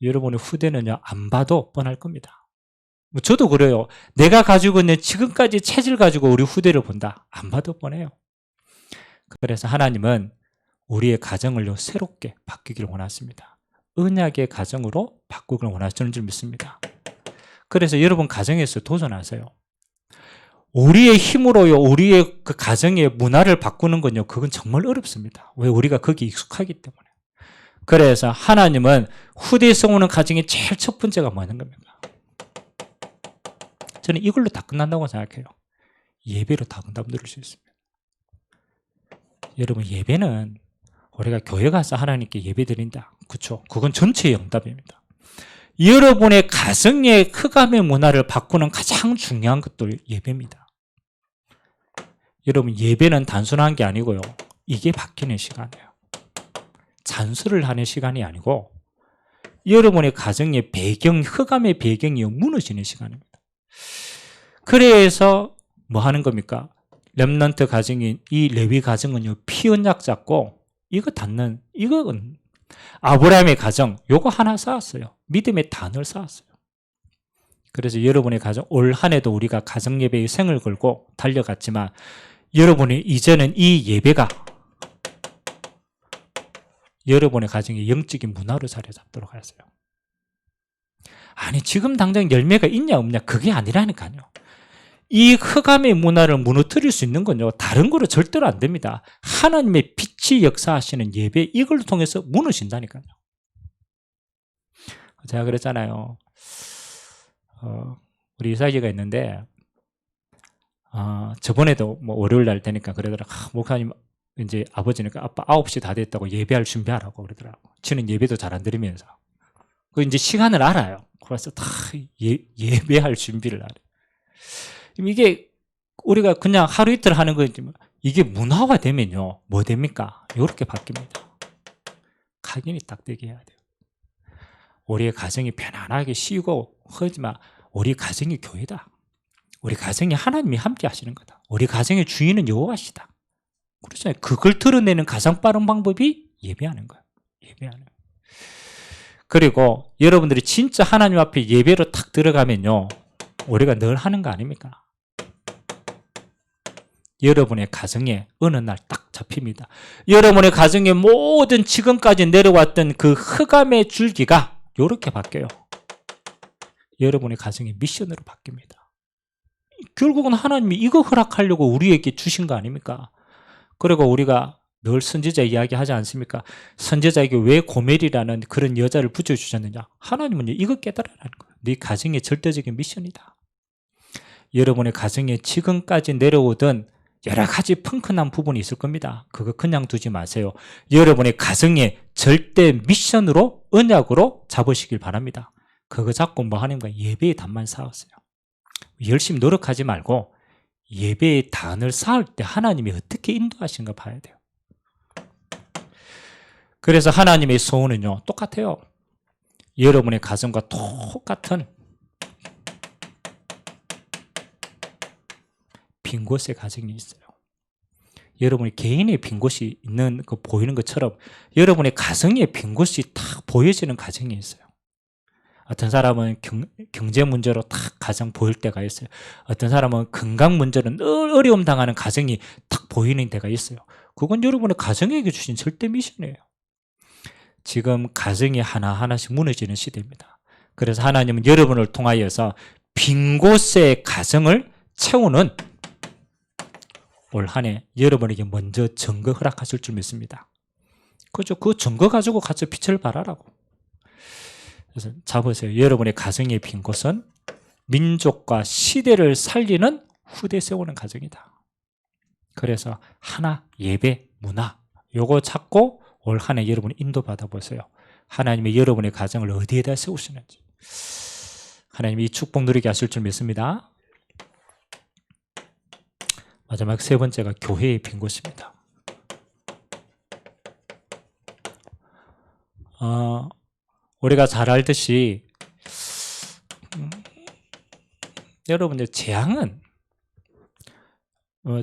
여러분의 후대는요, 안 봐도 뻔할 겁니다. 저도 그래요. 내가 가지고 있는 지금까지 체질 가지고 우리 후대를 본다. 안 봐도 뻔해요. 그래서 하나님은 우리의 가정을요, 새롭게 바뀌기를 원하십니다. 언약의 가정으로 바꾸기를 원하시는 줄 믿습니다. 그래서 여러분 가정에서 도전하세요. 우리의 힘으로요, 우리의 그 가정의 문화를 바꾸는 건요, 그건 정말 어렵습니다. 왜? 우리가 거기에 익숙하기 때문에. 그래서 하나님은 후대에 세우는 가정의 제일 첫 번째가 뭐 하는 겁니까? 저는 이걸로 다 끝난다고 생각해요. 예배로 다 응답 누릴 수 있습니다. 여러분, 예배는 우리가 교회 가서 하나님께 예배 드린다. 그렇죠? 그건 전체의 응답입니다. 여러분의 가정의 흑암의 문화를 바꾸는 가장 중요한 것도 예배입니다. 여러분, 예배는 단순한 게 아니고요, 이게 바뀌는 시간이에요. 잔소리를 하는 시간이 아니고 여러분의 가정의 배경, 흑암의 배경이 무너지는 시간입니다. 그래서 뭐 하는 겁니까? 렘넌트 가정인 이 레위 가정은요, 피언약 잡고 이거 닿는, 이건 아브라함의 가정, 요거 하나 쌓았어요. 믿음의 단을 쌓았어요. 그래서 여러분의 가정, 올 한 해도 우리가 가정 예배에 생을 걸고 달려갔지만 여러분이 이제는 이 예배가 여러분의 가정의 영적인 문화로 자리 잡도록 하세요. 아니 지금 당장 열매가 있냐 없냐 그게 아니라니까요. 이 흑암의 문화를 무너뜨릴 수 있는 건요, 다른 거로 절대로 안 됩니다. 하나님의 빛이 역사하시는 예배, 이걸 통해서 무너진다니까요. 제가 그랬잖아요. 우리 이사기가 있는데 저번에도 뭐 월요일 날 되니까 그러더라고. 목사님 이제 아버지니까 아빠 9시 다 됐다고 예배할 준비하라고 그러더라고. 저는 예배도 잘 안 드리면서 그 이제 시간을 알아요. 그래서 다 예배할 준비를 알아요. 이게 우리가 그냥 하루 이틀 하는 거지만 이게 문화화 되면요 뭐 됩니까? 이렇게 바뀝니다. 각인이 딱 되게 해야 돼요. 우리의 가정이 편안하게 쉬고 하지만 우리 가정이 교회다. 우리 가정이 하나님이 함께 하시는 거다. 우리 가정의 주인은 여호와시다. 그렇잖아요. 그걸 드러내는 가장 빠른 방법이 예배하는 거예요. 예배하는 거예요. 그리고 여러분들이 진짜 하나님 앞에 예배로 탁 들어가면요 우리가 늘 하는 거 아닙니까? 여러분의 가정에 어느 날 딱 잡힙니다. 여러분의 가정에 모든 지금까지 내려왔던 그 흑암의 줄기가 이렇게 바뀌어요. 여러분의 가정의 미션으로 바뀝니다. 결국은 하나님이 이거 허락하려고 우리에게 주신 거 아닙니까? 그리고 우리가 늘 선지자 이야기하지 않습니까? 선지자에게 왜 고멜이라는 그런 여자를 붙여주셨느냐? 하나님은 이거 깨달으라는 거예요. 네 가정의 절대적인 미션이다. 여러분의 가정에 지금까지 내려오던 여러 가지 펑크난 부분이 있을 겁니다. 그거 그냥 두지 마세요. 여러분의 가정의 절대 미션으로 언약으로 잡으시길 바랍니다. 그거 잡고 뭐 하는 거야? 예배의 단만 쌓았어요. 열심히 노력하지 말고 예배의 단을 쌓을 때 하나님이 어떻게 인도하시는가 봐야 돼요. 그래서 하나님의 소원은요 똑같아요. 여러분의 가정과 똑같은 빈 곳에 가정이 있어요. 여러분이 개인의 빈 곳이 있는 거 보이는 것처럼 여러분의 가정의 빈 곳이 딱 보여지는 가정이 있어요. 어떤 사람은 경제 문제로 딱 가정 보일 때가 있어요. 어떤 사람은 건강 문제로 늘 어려움 당하는 가정이 딱 보이는 때가 있어요. 그건 여러분의 가정에게 주신 절대 미션이에요. 지금 가정이 하나하나씩 무너지는 시대입니다. 그래서 하나님은 여러분을 통하여서 빈 곳의 가정을 채우는 올 한 해 여러분에게 먼저 증거 허락하실 줄 믿습니다. 그죠? 그 증거 가지고 같이 빛을 발하라고. 그래서 잡으세요. 여러분의 가정의 빈 곳은 민족과 시대를 살리는 후대 세우는 가정이다. 그래서 하나, 예배, 문화 요거 찾고 올 한 해 여러분이 인도받아 보세요. 하나님이 여러분의 가정을 어디에다 세우시는지. 하나님이 이 축복 누리게 하실 줄 믿습니다. 마지막 세 번째가 교회의 빈 곳입니다. 우리가 잘 알듯이 여러분들 재앙은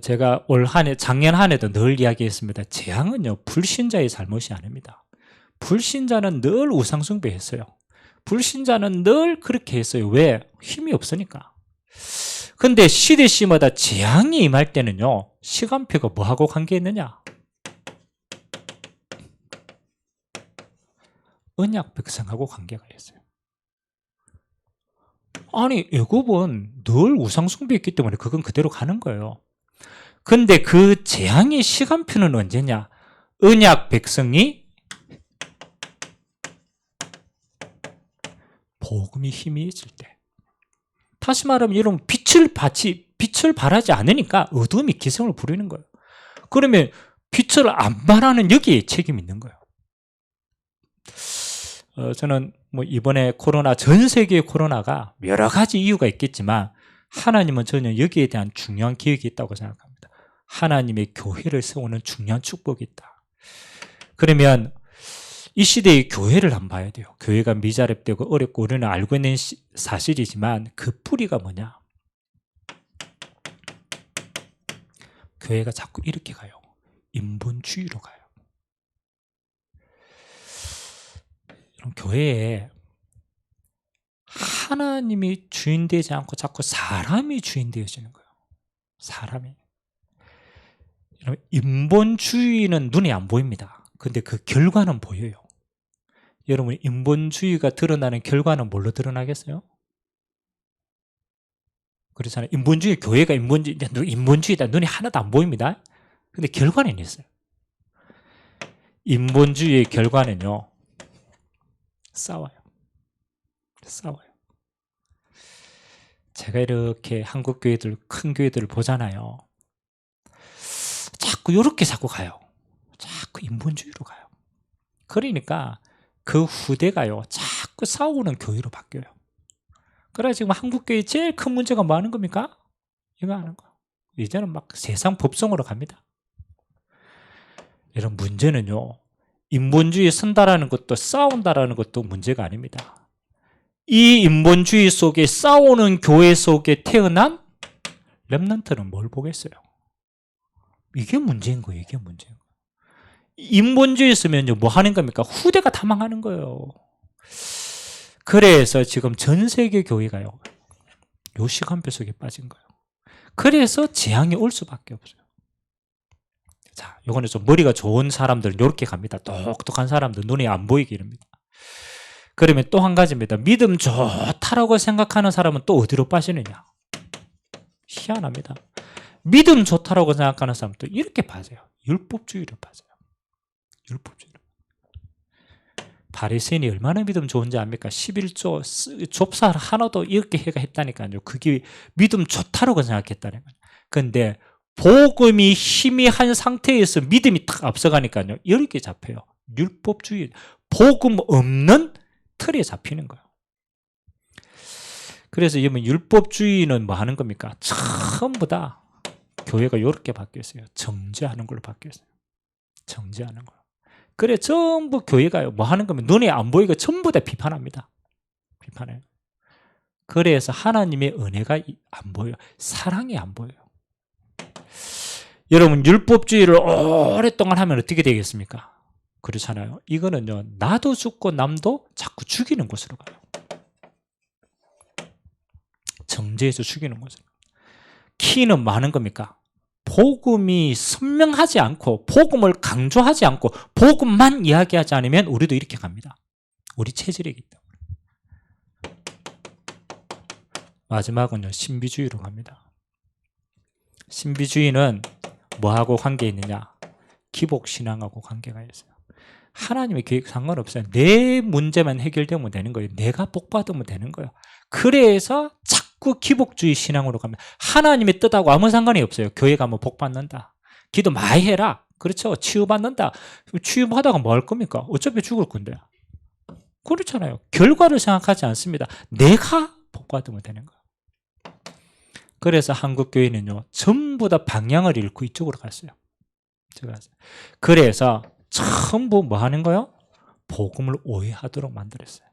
제가 올 한 해, 작년 한 해도 늘 이야기했습니다. 재앙은요 불신자의 잘못이 아닙니다. 불신자는 늘 우상숭배했어요. 불신자는 늘 그렇게 했어요. 왜? 힘이 없으니까. 근데 시대시마다 재앙이 임할 때는요 시간표가 뭐하고 관계있느냐? 언약 백성하고 관계가 있어요. 아니 애굽은 늘 우상숭배했기 때문에 그건 그대로 가는 거예요. 근데 그 재앙의 시간표는 언제냐? 언약 백성이 복음이 희미해질 때. 다시 말하면 여러분 빛을 발하지 않으니까 어둠이 기성을 부리는 거예요. 그러면 빛을 안 발하는 여기에 책임이 있는 거예요. 저는 뭐 이번에 코로나, 전 세계의 코로나가 여러 가지 이유가 있겠지만 하나님은 전혀 여기에 대한 중요한 계획이 있다고 생각합니다. 하나님의 교회를 세우는 중요한 축복이 있다. 그러면 이 시대의 교회를 한번 봐야 돼요. 교회가 미자립되고 어렵고 우리는 알고 있는 사실이지만 그 뿌리가 뭐냐? 교회가 자꾸 이렇게 가요. 인본주의로 가요. 교회에 하나님이 주인 되지 않고 자꾸 사람이 주인 되어지는 거예요. 사람이. 인본주의는 눈에 안 보입니다. 근데 그 결과는 보여요. 여러분, 인본주의가 드러나는 결과는 뭘로 드러나겠어요? 그렇잖아요. 인본주의, 교회가 인본주의다. 눈에 하나도 안 보입니다. 근데 결과는 있어요. 인본주의의 결과는요, 싸워요. 제가 이렇게 한국 교회들, 큰 교회들을 보잖아요. 자꾸 가요. 자꾸 인본주의로 가요. 그러니까 그 후대가요, 자꾸 싸우는 교회로 바뀌어요. 그래 지금 한국 교회 제일 큰 문제가 뭐 하는 겁니까? 이거 하는 거. 이제는 막 세상 법성으로 갑니다. 이런 문제는요, 인본주의에 선다라는 것도 싸운다라는 것도 문제가 아닙니다. 이 인본주의 속에 싸우는 교회 속에 태어난 렘넌트는 뭘 보겠어요? 이게 문제인 거예요. 이게 문제인 거예요. 인본주의 있으면요, 뭐 하는 겁니까? 후대가 다 망하는 거예요. 그래서 지금 전 세계 교회가요, 요 시간표 속에 빠진 거예요. 그래서 재앙이 올 수밖에 없어요. 자, 요거는 좀 머리가 좋은 사람들은 이렇게 갑니다. 똑똑한 사람들 눈에 안 보이게 이럽니다. 그러면 또 한 가지입니다. 믿음 좋다라고 생각하는 사람은 또 어디로 빠지느냐? 희한합니다. 믿음 좋다라고 생각하는 사람은 또 이렇게 빠져요. 율법주의로 빠져요. 율법주의로. 바리새인이 얼마나 믿음 좋은지 압니까? 11조 좁쌀 하나도 이렇게 해가 했다니까요. 그게 믿음 좋다라고 생각했다는 거예요. 그런데 복음이 희미한 상태에서 믿음이 딱 앞서가니까요, 이렇게 잡혀요. 율법주의, 복음 없는 틀에 잡히는 거예요. 그래서 여러분, 율법주의는 뭐 하는 겁니까? 전부 다 교회가 이렇게 바뀌었어요. 정죄하는 걸로 바뀌었어요. 정죄하는 거. 그래 전부 교회가요, 뭐 하는 거면 눈에 안 보이고 전부 다 비판합니다. 비판해요. 그래서 하나님의 은혜가 안 보여요. 사랑이 안 보여요. 여러분, 율법주의를 오랫동안 하면 어떻게 되겠습니까? 그렇잖아요. 이거는요, 나도 죽고 남도 자꾸 죽이는 곳으로 가요. 정죄해서 죽이는 곳으로. 키는 많은 겁니까? 복음이 선명하지 않고 복음을 강조하지 않고 복음만 이야기하지 않으면 우리도 이렇게 갑니다. 우리 체질이기 때문에. 마지막은요, 신비주의로 갑니다. 신비주의는 뭐하고 관계 있느냐? 기복신앙하고 관계가 있어요. 하나님의 계획 상관없어요. 내 문제만 해결되면 되는 거예요. 내가 복받으면 되는 거예요. 그래서 자꾸 기복주의 신앙으로 갑니다. 하나님의 뜻하고 아무 상관이 없어요. 교회 가면 복받는다. 기도 많이 해라. 그렇죠. 치유받는다. 치유받다가 뭐 할 겁니까? 어차피 죽을 건데. 그렇잖아요. 결과를 생각하지 않습니다. 내가 복받으면 되는 거예요. 그래서 한국 교회는요, 전부 다 방향을 잃고 이쪽으로 갔어요. 그래서 전부 뭐 하는 거예요? 복음을 오해하도록 만들었어요.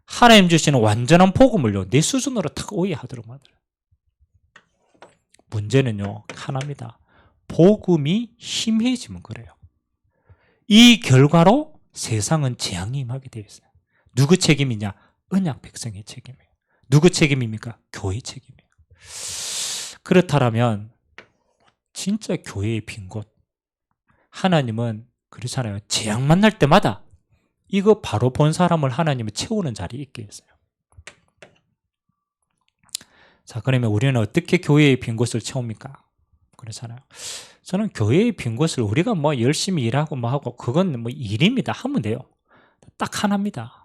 하나님 주시는 완전한 복음을요, 내 수준으로 탁 오해하도록 만들어요. 문제는요, 하나입니다. 복음이 희미해지면 그래요. 이 결과로 세상은 재앙이 임하게 되어 있어요. 누구 책임이냐? 언약 백성의 책임이에요. 누구 책임입니까? 교회 책임이에요. 그렇다면 진짜 교회의 빈 곳, 하나님은 그렇잖아요. 재앙 만날 때마다 이거 바로 본 사람을 하나님이 채우는 자리에 있게 했어요. 자, 그러면 우리는 어떻게 교회의 빈 곳을 채웁니까? 그렇잖아요. 저는 교회의 빈 곳을 우리가 뭐 열심히 일하고 뭐 하고 그건 뭐 일입니다. 하면 돼요. 딱 하나입니다.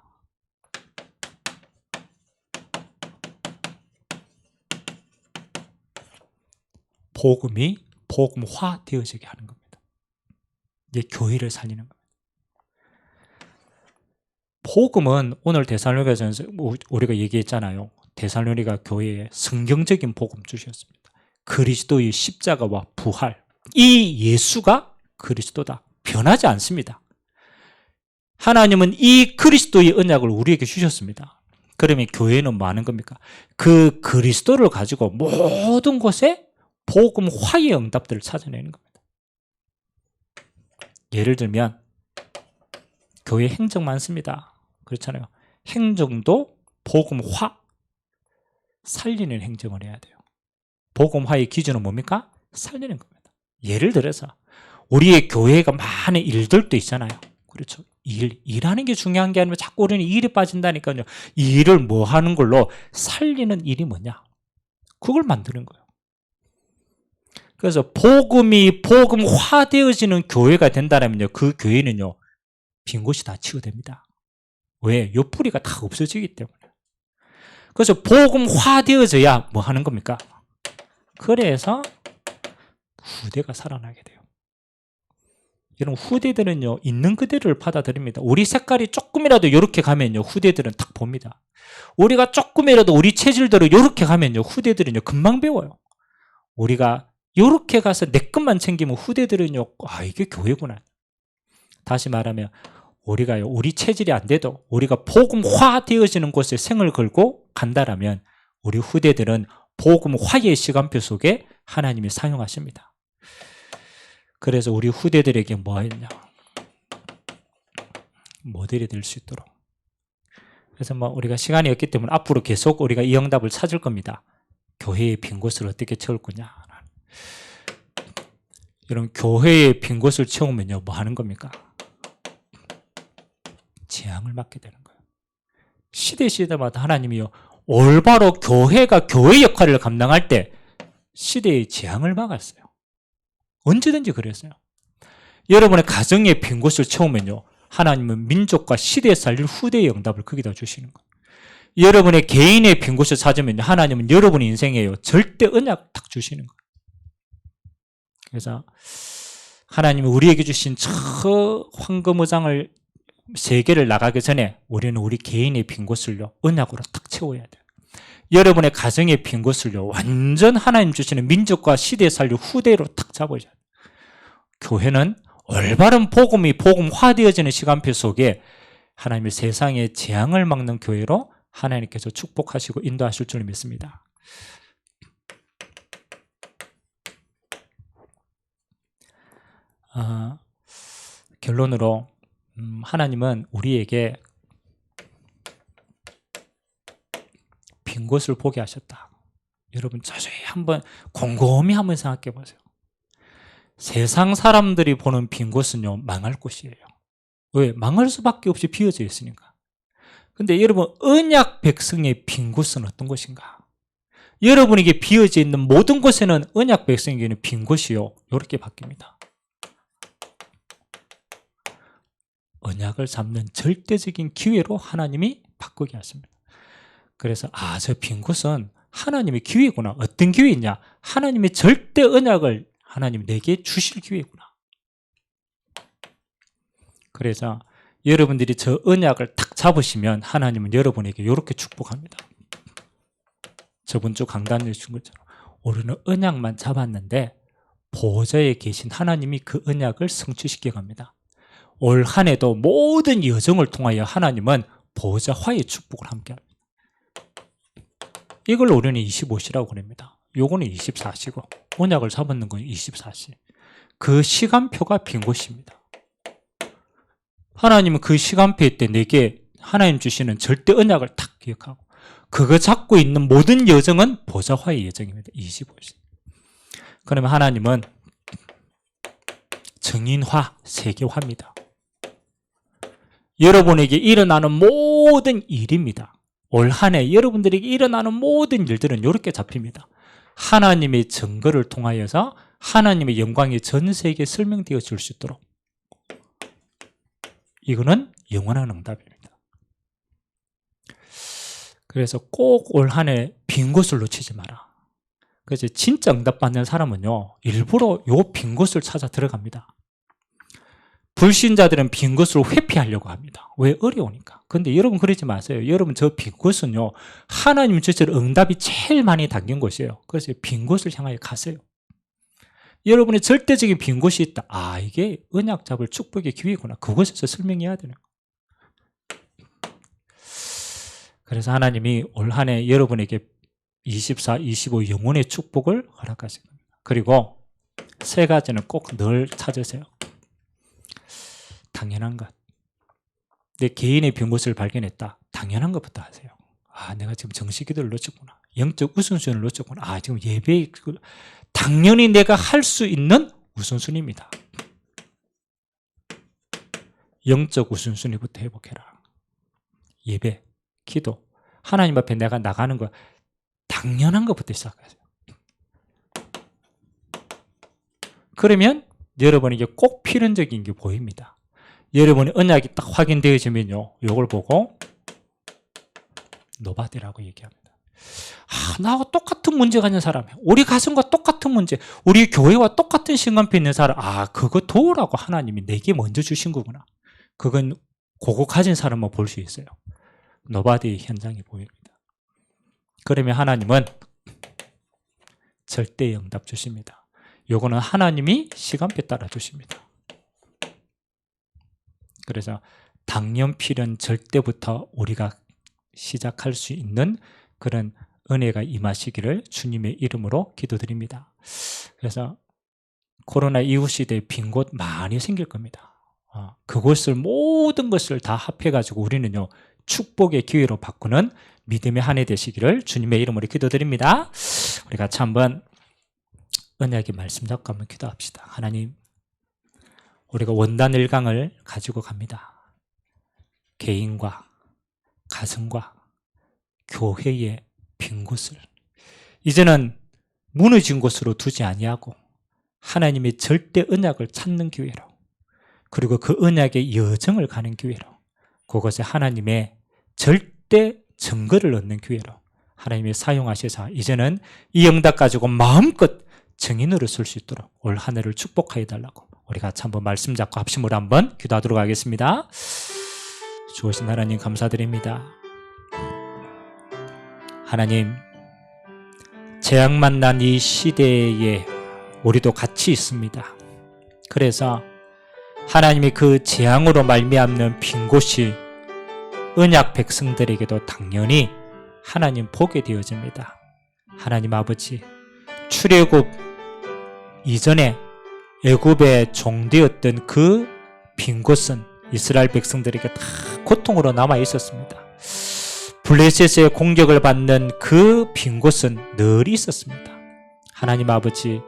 복음이 복음화 되어지게 하는 겁니다. 이제 교회를 살리는 겁니다. 복음은 오늘 데살로니가전서 우리가 얘기했잖아요. 데살로니가 교회에 성경적인 복음 주셨습니다. 그리스도의 십자가와 부활, 이 예수가 그리스도다. 변하지 않습니다. 하나님은 이 그리스도의 언약을 우리에게 주셨습니다. 그러면 교회는 뭐 하는 겁니까? 그 그리스도를 가지고 모든 곳에 복음화의 응답들을 찾아내는 겁니다. 예를 들면 교회 행정 많습니다. 그렇잖아요. 행정도 복음화, 살리는 행정을 해야 돼요. 복음화의 기준은 뭡니까? 살리는 겁니다. 예를 들어서 우리의 교회가 많은 일들도 있잖아요. 그렇죠. 일하는 게 중요한 게 아니면 자꾸 우리는 일에 빠진다니까요. 이 일을 뭐 하는 걸로 살리는 일이 뭐냐? 그걸 만드는 거예요. 그래서 복음이 복음화되어지는 교회가 된다면요, 그 교회는요 빈 곳이 다 치유됩니다. 왜? 요 뿌리가 다 없어지기 때문에. 그래서 복음화되어져야 뭐 하는 겁니까? 그래서 후대가 살아나게 돼요. 여러분, 후대들은요 있는 그대로를 받아들입니다. 우리 색깔이 조금이라도 이렇게 가면요 후대들은 딱 봅니다. 우리가 조금이라도 우리 체질대로 이렇게 가면요 후대들은요 금방 배워요. 우리가 이렇게 가서 내 것만 챙기면 후대들은요, 아 이게 교회구나. 다시 말하면 우리가요 우리 체질이 안 돼도 우리가 복음화되어지는 곳에 생을 걸고 간다라면 우리 후대들은 복음화의 시간표 속에 하나님이 사용하십니다. 그래서 우리 후대들에게 뭐 했냐? 모델이 될 수 있도록. 그래서 뭐 우리가 시간이 없기 때문에 앞으로 계속 우리가 이 응답을 찾을 겁니다. 교회의 빈 곳을 어떻게 채울 거냐? 여러분, 교회의 빈 곳을 채우면요 뭐 하는 겁니까? 재앙을 맞게 되는 거예요. 시대마다 하나님이요 올바로 교회가 교회 역할을 감당할 때 시대의 재앙을 막았어요. 언제든지 그랬어요. 여러분의 가정의 빈 곳을 채우면요 하나님은 민족과 시대에 살릴 후대의 응답을 거기다 주시는 거예요. 여러분의 개인의 빈 곳을 찾으면 하나님은 여러분의 인생에요 절대 언약 딱 주시는 거예요. 그래서 하나님이 우리에게 주신 저 황금의장을 세계를 나가기 전에 우리는 우리 개인의 빈 곳을요 언약으로 딱 채워야 돼요. 여러분의 가정의 빈 곳을요 완전 하나님 주시는 민족과 시대에 살릴 후대로 딱 잡아야 돼요. 교회는 올바른 복음이 복음화되어지는 시간표 속에 하나님의 세상의 재앙을 막는 교회로 하나님께서 축복하시고 인도하실 줄 믿습니다. 결론으로 하나님은 우리에게 빈 곳을 보게 하셨다. 여러분 자세히 한번 곰곰이 한번 생각해 보세요. 세상 사람들이 보는 빈 곳은요 망할 곳이에요. 왜? 망할 수밖에 없이 비어져 있으니까. 근데 여러분 언약 백성의 빈 곳은 어떤 곳인가? 여러분에게 비어져 있는 모든 곳에는 언약 백성에게는 빈 곳이요 이렇게 바뀝니다. 언약을 잡는 절대적인 기회로 하나님이 바꾸게 하십니다. 그래서 저 빈 곳은 하나님의 기회구나. 어떤 기회이냐? 하나님의 절대 언약을 하나님이 내게 주실 기회구나. 그래서 여러분들이 저 언약을 딱 잡으시면 하나님은 여러분에게 이렇게 축복합니다. 저번 주 강단에 준 것처럼 우리는 언약만 잡았는데 보좌에 계신 하나님이 그 언약을 성취시켜 갑니다. 올 한 해도 모든 여정을 통하여 하나님은 보좌화의 축복을 함께합니다. 이걸 우리는 25시라고 그럽니다. 요거는 24시고 언약을 잡는 건 24시. 그 시간표가 빈 곳입니다. 하나님은 그 시간표일 때 내게 하나님 주시는 절대 언약을 딱 기억하고 그거 잡고 있는 모든 여정은 보좌화의 여정입니다. 25시. 그러면 하나님은 정인화, 세계화입니다. 여러분에게 일어나는 모든 일입니다. 올 한 해 여러분들에게 일어나는 모든 일들은 이렇게 잡힙니다. 하나님의 증거를 통하여서 하나님의 영광이 전 세계에 설명되어 줄 수 있도록. 이거는 영원한 응답입니다. 그래서 꼭 올 한 해 빈 곳을 놓치지 마라. 그래서 진짜 응답받는 사람은요 일부러 요 빈 곳을 찾아 들어갑니다. 불신자들은 빈 곳을 회피하려고 합니다. 왜? 어려우니까. 근데 여러분 그러지 마세요. 여러분 저 빈 곳은요 하나님 주시는 응답이 제일 많이 담긴 곳이에요. 그래서 빈 곳을 향하여 가세요. 여러분의 절대적인 빈 곳이 있다. 이게 언약 잡을 축복의 기회구나. 그곳에서 설명해야 되는 거예요. 그래서 하나님이 올 한 해 여러분에게 24, 25 영혼의 축복을 허락하실 겁니다. 그리고 세 가지는 꼭 늘 찾으세요. 당연한 것. 내 개인의 빈 곳을 발견했다. 당연한 것부터 하세요. 아, 내가 지금 정식기도를 놓쳤구나. 영적 우선순위를 놓쳤구나. 아, 지금 예배, 당연히 내가 할 수 있는 우선순위입니다. 영적 우선순위부터 회복해라. 예배, 기도, 하나님 앞에 내가 나가는 거 당연한 것부터 시작하세요. 그러면 여러분에게 꼭 필연적인 게 보입니다. 여러분의 언약이 딱 확인되어지면요, 이걸 보고 노바디라고 얘기합니다. 아, 나하고 똑같은 문제가 있는 사람, 우리 가정과 똑같은 문제, 우리 교회와 똑같은 시간표 있는 사람, 아, 그거 도우라고 하나님이 내게 먼저 주신 거구나. 그건 그거 가진 사람만 볼 수 있어요. 노바디 현장이 보입니다. 그러면 하나님은 절대 응답 주십니다. 요거는 하나님이 시간표 따라 주십니다. 그래서 당연 필연 절대부터 우리가 시작할 수 있는 그런 은혜가 임하시기를 주님의 이름으로 기도드립니다. 그래서 코로나 이후 시대에 빈 곳 많이 생길 겁니다. 그것을 모든 것을 다 합해가지고 우리는요, 축복의 기회로 바꾸는 믿음의 한 해 되시기를 주님의 이름으로 기도드립니다. 우리 같이 한번 언약의 말씀 잡고 한번 기도합시다. 하나님, 우리가 원단 1강을 가지고 갑니다. 개인과 가정과 교회의 빈 곳을 이제는 무너진 곳으로 두지 아니하고 하나님의 절대 언약을 찾는 기회로, 그리고 그 언약의 여정을 가는 기회로, 그것에 하나님의 절대 증거를 얻는 기회로 하나님이 사용하셔서 이제는 이 응답 가지고 마음껏 증인으로 설 수 있도록 올 한 해를 축복하여 달라고 우리 같이 한번 말씀 잡고 합심으로 한번 기도하도록 하겠습니다. 주오신 하나님 감사드립니다. 하나님, 재앙 만난 이 시대에 우리도 같이 있습니다. 그래서 하나님이 그 재앙으로 말미암는 빈 곳이 언약 백성들에게도 당연히 하나님 보게 되어집니다. 하나님 아버지, 출애굽 이전에 애굽의 종되었던 그 빈 곳은 이스라엘 백성들에게 다 고통으로 남아 있었습니다. 블레셋의 공격을 받는 그 빈 곳은 늘 있었습니다. 하나님 아버지,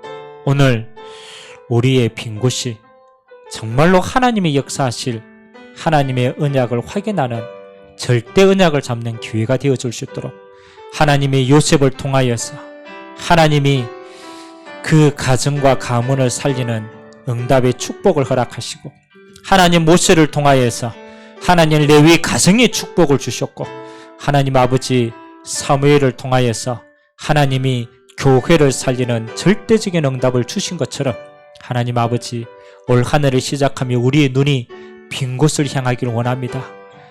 오늘 우리의 빈 곳이 정말로 하나님의 역사하실 하나님의 언약을 확인하는 절대 언약을 잡는 기회가 되어줄 수 있도록 하나님의 요셉을 통하여서 하나님이 그 가정과 가문을 살리는 응답의 축복을 허락하시고, 하나님 모세를 통하여서 하나님 레위 가정의 축복을 주셨고, 하나님 아버지 사무엘을 통하여서 하나님이 교회를 살리는 절대적인 응답을 주신 것처럼 하나님 아버지 올 한 해를 시작하며 우리의 눈이 빈 곳을 향하기를 원합니다.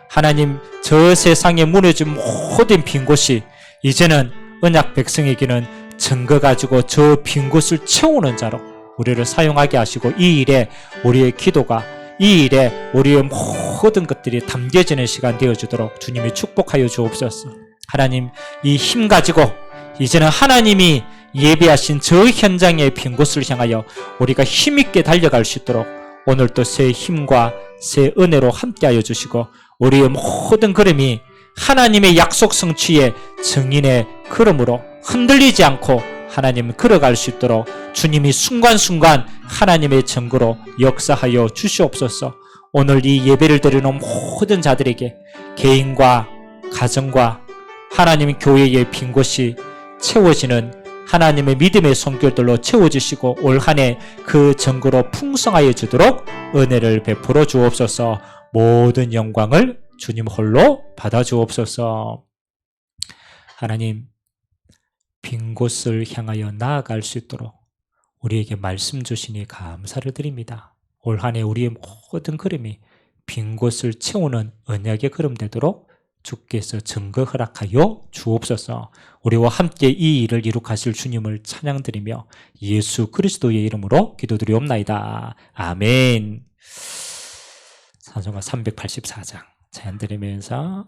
하나님, 저 세상에 무너진 모든 빈 곳이 이제는 언약 백성에게는 증거 가지고 저 빈 곳을 채우는 자로 우리를 사용하게 하시고, 이 일에 우리의 기도가, 이 일에 우리의 모든 것들이 담겨지는 시간 되어주도록 주님이 축복하여 주옵소서. 하나님, 이 힘 가지고 이제는 하나님이 예비하신 저 현장의 빈 곳을 향하여 우리가 힘있게 달려갈 수 있도록 오늘도 새 힘과 새 은혜로 함께하여 주시고, 우리의 모든 걸음이 하나님의 약속 성취의 증인의 걸음으로 흔들리지 않고 하나님 걸어갈 수 있도록 주님이 순간순간 하나님의 증거로 역사하여 주시옵소서. 오늘 이 예배를 드리는 모든 자들에게 개인과 가정과 하나님 교회의 빈 곳이 채워지는 하나님의 믿음의 손길들로 채워주시고 올 한 해 그 증거로 풍성하여 주도록 은혜를 베풀어 주옵소서. 모든 영광을 주님 홀로 받아 주옵소서. 하나님, 빈 곳을 향하여 나아갈 수 있도록 우리에게 말씀 주시니 감사를 드립니다. 올 한 해 우리의 모든 걸음이 빈 곳을 채우는 언약의 걸음 되도록 주께서 증거 허락하여 주옵소서. 우리와 함께 이 일을 이룩하실 주님을 찬양드리며 예수 그리스도의 이름으로 기도드리옵나이다. 아멘. 찬송가 384장 찬양 드리면서